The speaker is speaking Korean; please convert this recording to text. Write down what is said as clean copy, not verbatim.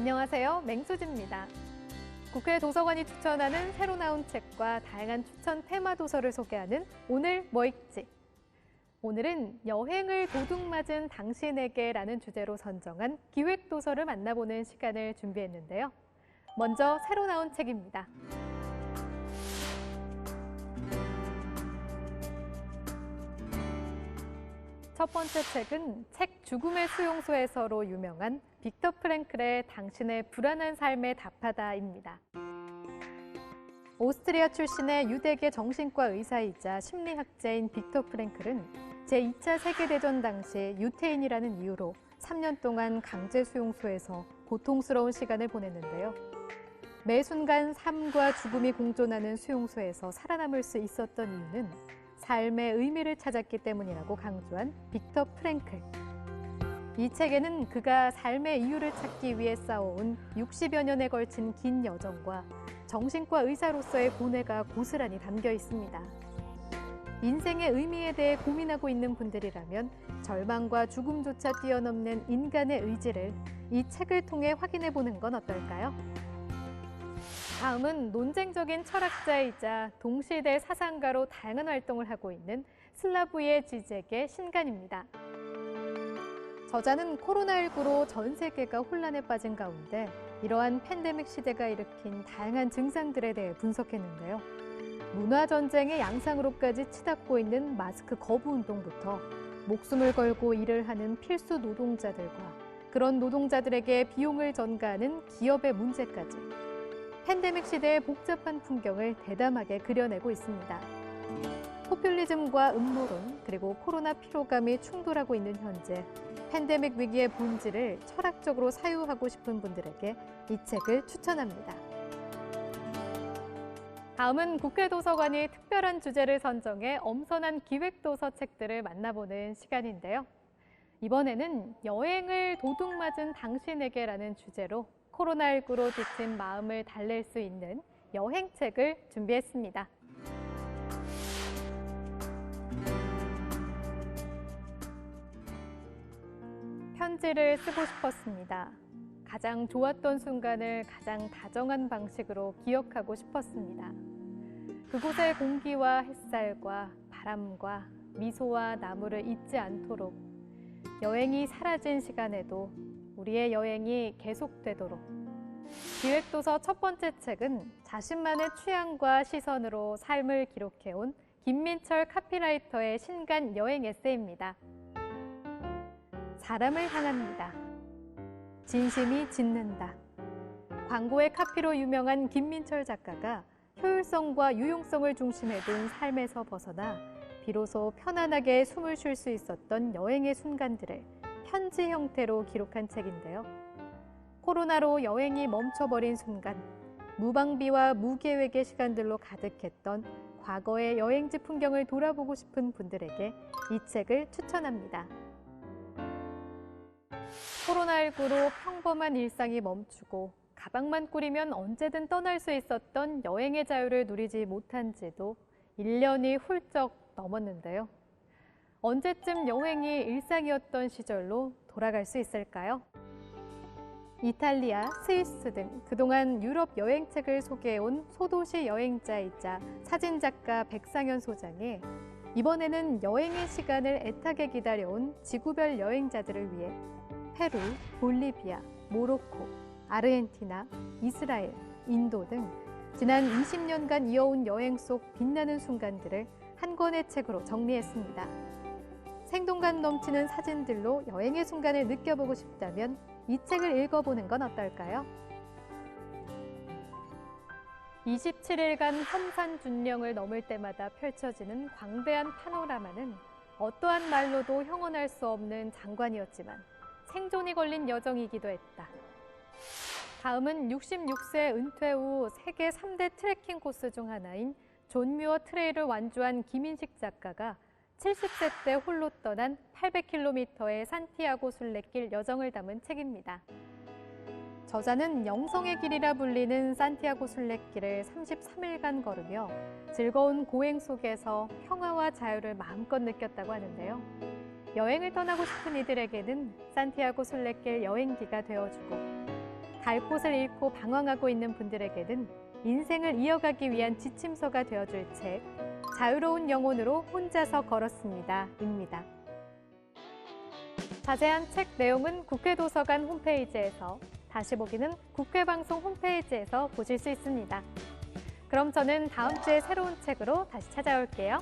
안녕하세요. 맹수지입니다. 국회 도서관이 추천하는 새로 나온 책과 다양한 추천 테마 도서를 소개하는 오늘 뭐 읽지? 오늘은 여행을 도둑맞은 당신에게라는 주제로 선정한 기획도서를 만나보는 시간을 준비했는데요. 먼저 새로 나온 책입니다. 첫 번째 책은 책 죽음의 수용소에서로 유명한 빅터 프랭클의 당신의 불안한 삶에 답하다입니다. 오스트리아 출신의 유대계 정신과 의사이자 심리학자인 빅터 프랭클은 제2차 세계대전 당시 유태인이라는 이유로 3년 동안 강제 수용소에서 고통스러운 시간을 보냈는데요. 매 순간 삶과 죽음이 공존하는 수용소에서 살아남을 수 있었던 이유는 삶의 의미를 찾았기 때문이라고 강조한 빅터 프랭클. 이 책에는 그가 삶의 이유를 찾기 위해 쌓아온 60여 년에 걸친 긴 여정과 정신과 의사로서의 고뇌가 고스란히 담겨 있습니다. 인생의 의미에 대해 고민하고 있는 분들이라면 절망과 죽음조차 뛰어넘는 인간의 의지를 이 책을 통해 확인해 보는 건 어떨까요? 다음은 논쟁적인 철학자이자 동시대 사상가로 다양한 활동을 하고 있는 슬라브이에 지젝의 신간입니다. 저자는 코로나19로 전 세계가 혼란에 빠진 가운데 이러한 팬데믹 시대가 일으킨 다양한 증상들에 대해 분석했는데요. 문화전쟁의 양상으로까지 치닫고 있는 마스크 거부 운동부터 목숨을 걸고 일을 하는 필수 노동자들과 그런 노동자들에게 비용을 전가하는 기업의 문제까지 팬데믹 시대의 복잡한 풍경을 대담하게 그려내고 있습니다. 포퓰리즘과 음모론, 그리고 코로나 피로감이 충돌하고 있는 현재 팬데믹 위기의 본질을 철학적으로 사유하고 싶은 분들에게 이 책을 추천합니다. 다음은 국회 도서관이 특별한 주제를 선정해 엄선한 기획도서 책들을 만나보는 시간인데요. 이번에는 여행을 도둑맞은 당신에게라는 주제로 코로나19로 지친 마음을 달랠 수 있는 여행책을 준비했습니다. 편지를 쓰고 싶었습니다. 가장 좋았던 순간을 가장 다정한 방식으로 기억하고 싶었습니다. 그곳의 공기와 햇살과 바람과 미소와 나무를 잊지 않도록 여행이 사라진 시간에도 우리의 여행이 계속되도록. 기획도서 첫 번째 책은 자신만의 취향과 시선으로 삶을 기록해온 김민철 카피라이터의 신간 여행 에세이입니다. 사람을 향합니다. 진심이 짓는다. 광고의 카피로 유명한 김민철 작가가 효율성과 유용성을 중심에 둔 삶에서 벗어나 비로소 편안하게 숨을 쉴 수 있었던 여행의 순간들을 편지 형태로 기록한 책인데요. 코로나로 여행이 멈춰버린 순간, 무방비와 무계획의 시간들로 가득했던 과거의 여행지 풍경을 돌아보고 싶은 분들에게 이 책을 추천합니다. 코로나19로 평범한 일상이 멈추고 가방만 꾸리면 언제든 떠날 수 있었던 여행의 자유를 누리지 못한 지도 1년이 훌쩍 넘었는데요. 언제쯤 여행이 일상이었던 시절로 돌아갈 수 있을까요? 이탈리아, 스위스 등 그동안 유럽 여행책을 소개해온 소도시 여행자이자 사진작가 백상현 소장이 이번에는 여행의 시간을 애타게 기다려온 지구별 여행자들을 위해 페루, 볼리비아, 모로코, 아르헨티나, 이스라엘, 인도 등 지난 20년간 이어온 여행 속 빛나는 순간들을 한 권의 책으로 정리했습니다. 생동감 넘치는 사진들로 여행의 순간을 느껴보고 싶다면 이 책을 읽어보는 건 어떨까요? 27일간 험산준령을 넘을 때마다 펼쳐지는 광대한 파노라마는 어떠한 말로도 형언할 수 없는 장관이었지만 생존이 걸린 여정이기도 했다. 다음은 66세 은퇴 후 세계 3대 트레킹 코스 중 하나인 존 뮤어 트레일을 완주한 김인식 작가가 70세 때 홀로 떠난 800km의 산티아고 순례길 여정을 담은 책입니다. 저자는 영성의 길이라 불리는 산티아고 순례길을 33일간 걸으며 즐거운 고행 속에서 평화와 자유를 마음껏 느꼈다고 하는데요. 여행을 떠나고 싶은 이들에게는 산티아고 순례길 여행기가 되어주고 갈 곳을 잃고 방황하고 있는 분들에게는 인생을 이어가기 위한 지침서가 되어줄 책, 자유로운 영혼으로 혼자서 걸었습니다. 입니다. 자세한 책 내용은 국회도서관 홈페이지에서, 다시 보기는 국회방송 홈페이지에서 보실 수 있습니다. 그럼 저는 다음 주에 새로운 책으로 다시 찾아올게요.